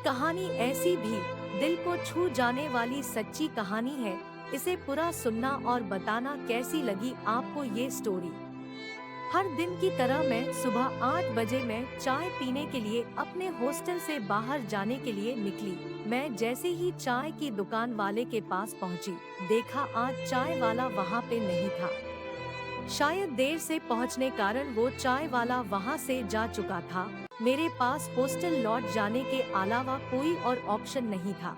कहानी ऐसी भी दिल को छू जाने वाली सच्ची कहानी है। इसे पूरा सुनना और बताना कैसी लगी आपको ये स्टोरी। हर दिन की तरह मैं सुबह 8 बजे में चाय पीने के लिए अपने हॉस्टल से बाहर जाने के लिए निकली। मैं जैसे ही चाय की दुकान वाले के पास पहुंची, देखा आज चाय वाला वहां पे नहीं था। शायद देर से पहुंचने कारण वो चाय वाला वहां से जा चुका था। मेरे पास हॉस्टल लौट जाने के अलावा कोई और ऑप्शन नहीं था।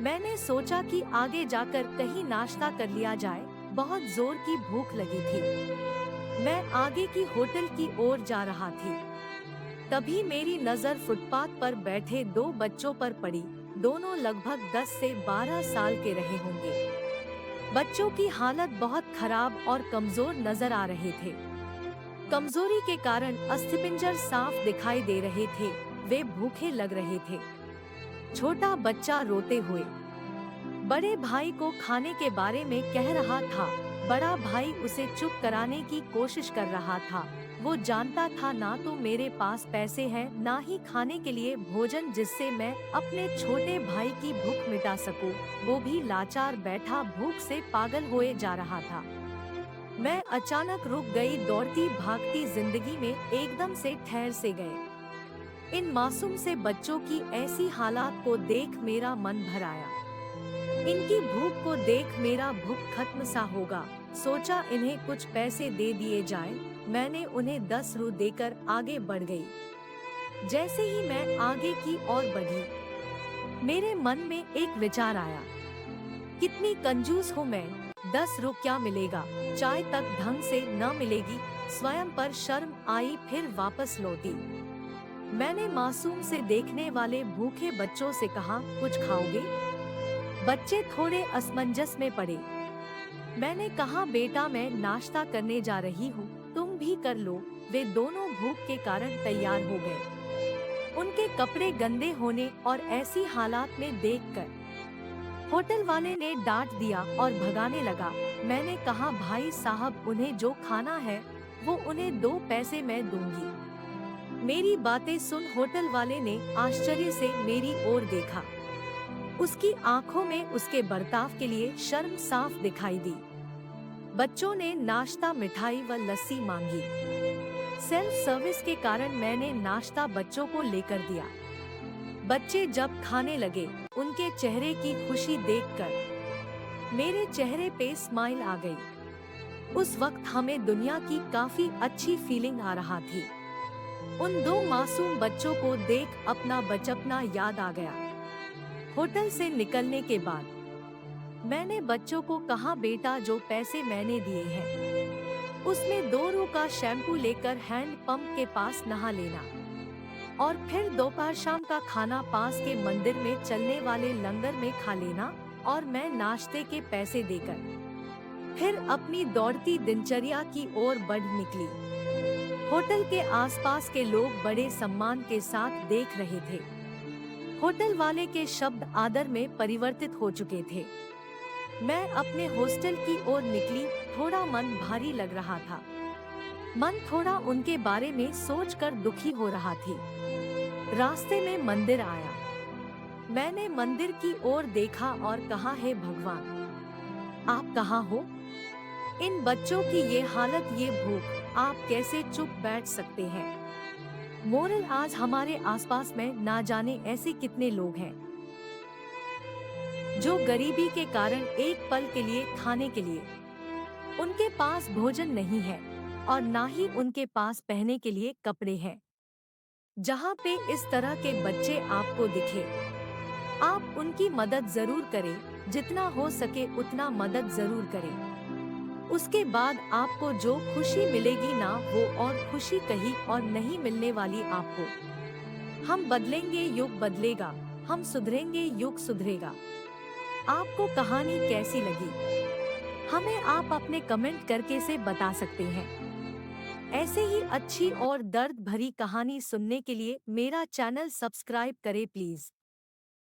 मैंने सोचा कि आगे जाकर कहीं नाश्ता कर लिया जाए, बहुत जोर की भूख लगी थी। मैं आगे की होटल की ओर जा रहा थी, तभी मेरी नजर फुटपाथ पर बैठे दो बच्चों पर पड़ी। दोनों लगभग 10 से 12 साल के रहे होंगे। बच्चों की हालत बहुत खराब और कमजोर नजर आ रहे थे। कमजोरी के कारण अस्थिपिंजर साफ दिखाई दे रहे थे। वे भूखे लग रहे थे। छोटा बच्चा रोते हुए बड़े भाई को खाने के बारे में कह रहा था। बड़ा भाई उसे चुप कराने की कोशिश कर रहा था। वो जानता था ना तो मेरे पास पैसे हैं, ना ही खाने के लिए भोजन जिससे मैं अपने छोटे भाई की भूख मिटा सकूं। वो भी लाचार बैठा भूख से पागल होए जा रहा था। मैं अचानक रुक गई। दौड़ती भागती जिंदगी में एकदम से ठहर से गए। इन मासूम से बच्चों की ऐसी हालात को देख मेरा मन भर आया। इनकी भूख को देख मेरा भूख खत्म सा होगा। सोचा इन्हें कुछ पैसे दे दिए जाए। मैंने उन्हें 10 रू देकर आगे बढ़ गई। जैसे ही मैं आगे की ओर बढ़ी, मेरे मन में एक विचार आया। कितनी कंजूस हूँ मैं, 10 रू क्या मिलेगा, चाय तक ढंग से न मिलेगी। स्वयं पर शर्म आई, फिर वापस लौटी। मैंने मासूम से देखने वाले भूखे बच्चों से कहा, कुछ खाओगे? बच्चे थोड़े असमंजस में पड़े। मैंने कहा, बेटा मैं नाश्ता करने जा रही हूँ, तुम भी कर लो। वे दोनों भूख के कारण तैयार हो गए। उनके कपड़े गंदे होने और ऐसी हालात में देखकर होटल वाले ने डांट दिया और भगाने लगा। मैंने कहा, भाई साहब उन्हें जो खाना है वो उन्हें 2 पैसे मैं दूंगी। मेरी बातें सुन होटल वाले ने आश्चर्य से मेरी ओर देखा। उसकी आंखों में उसके बर्ताव के लिए शर्म साफ दिखाई दी। बच्चों ने नाश्ता, मिठाई व लस्सी मांगी। सेल्फ सर्विस के कारण मैंने नाश्ता बच्चों को लेकर दिया। बच्चे जब खाने लगे, उनके चेहरे की खुशी देखकर मेरे चेहरे पे स्माइल आ गई। उस वक्त हमें दुनिया की काफी अच्छी फीलिंग आ रहा थी। उन 2 मासूम बच्चों को देख अपना बचपना याद आ गया। होटल से निकलने के बाद मैंने बच्चों को कहा, बेटा जो पैसे मैंने दिए हैं उसमें 2 रू का शैम्पू लेकर हैंड पंप के पास नहा लेना और फिर दोपहर शाम का खाना पास के मंदिर में चलने वाले लंगर में खा लेना। और मैं नाश्ते के पैसे देकर फिर अपनी दौड़ती दिनचर्या की ओर बढ़ निकली। होटल के आसपास के लोग बड़े सम्मान के साथ देख रहे थे। होटल वाले के शब्द आदर में परिवर्तित हो चुके थे। मैं अपने हॉस्टल की ओर निकली। थोड़ा मन भारी लग रहा था। मन थोड़ा उनके बारे में सोचकर दुखी हो रहा थी। रास्ते में मंदिर आया। मैंने मंदिर की ओर देखा और कहा, हे भगवान, आप कहाँ हो? इन बच्चों की ये हालत, ये भूख, आप कैसे चुप बैठ सकते हैं? मोरल, आज हमारे आसपास में ना जाने ऐसे कितने लोग हैं जो गरीबी के कारण एक पल के लिए खाने के लिए उनके पास भोजन नहीं है और ना ही उनके पास पहनने के लिए कपड़े हैं। जहाँ पे इस तरह के बच्चे आपको दिखे, आप उनकी मदद जरूर करें। जितना हो सके उतना मदद जरूर करें। उसके बाद आपको जो खुशी मिलेगी ना, वो और खुशी कहीं और नहीं मिलने वाली आपको। हम बदलेंगे, युग बदलेगा। हम सुधरेंगे, युग सुधरेगा। आपको कहानी कैसी लगी, हमें आप अपने कमेंट करके से बता सकते हैं। ऐसे ही अच्छी और दर्द भरी कहानी सुनने के लिए मेरा चैनल सब्सक्राइब करें प्लीज।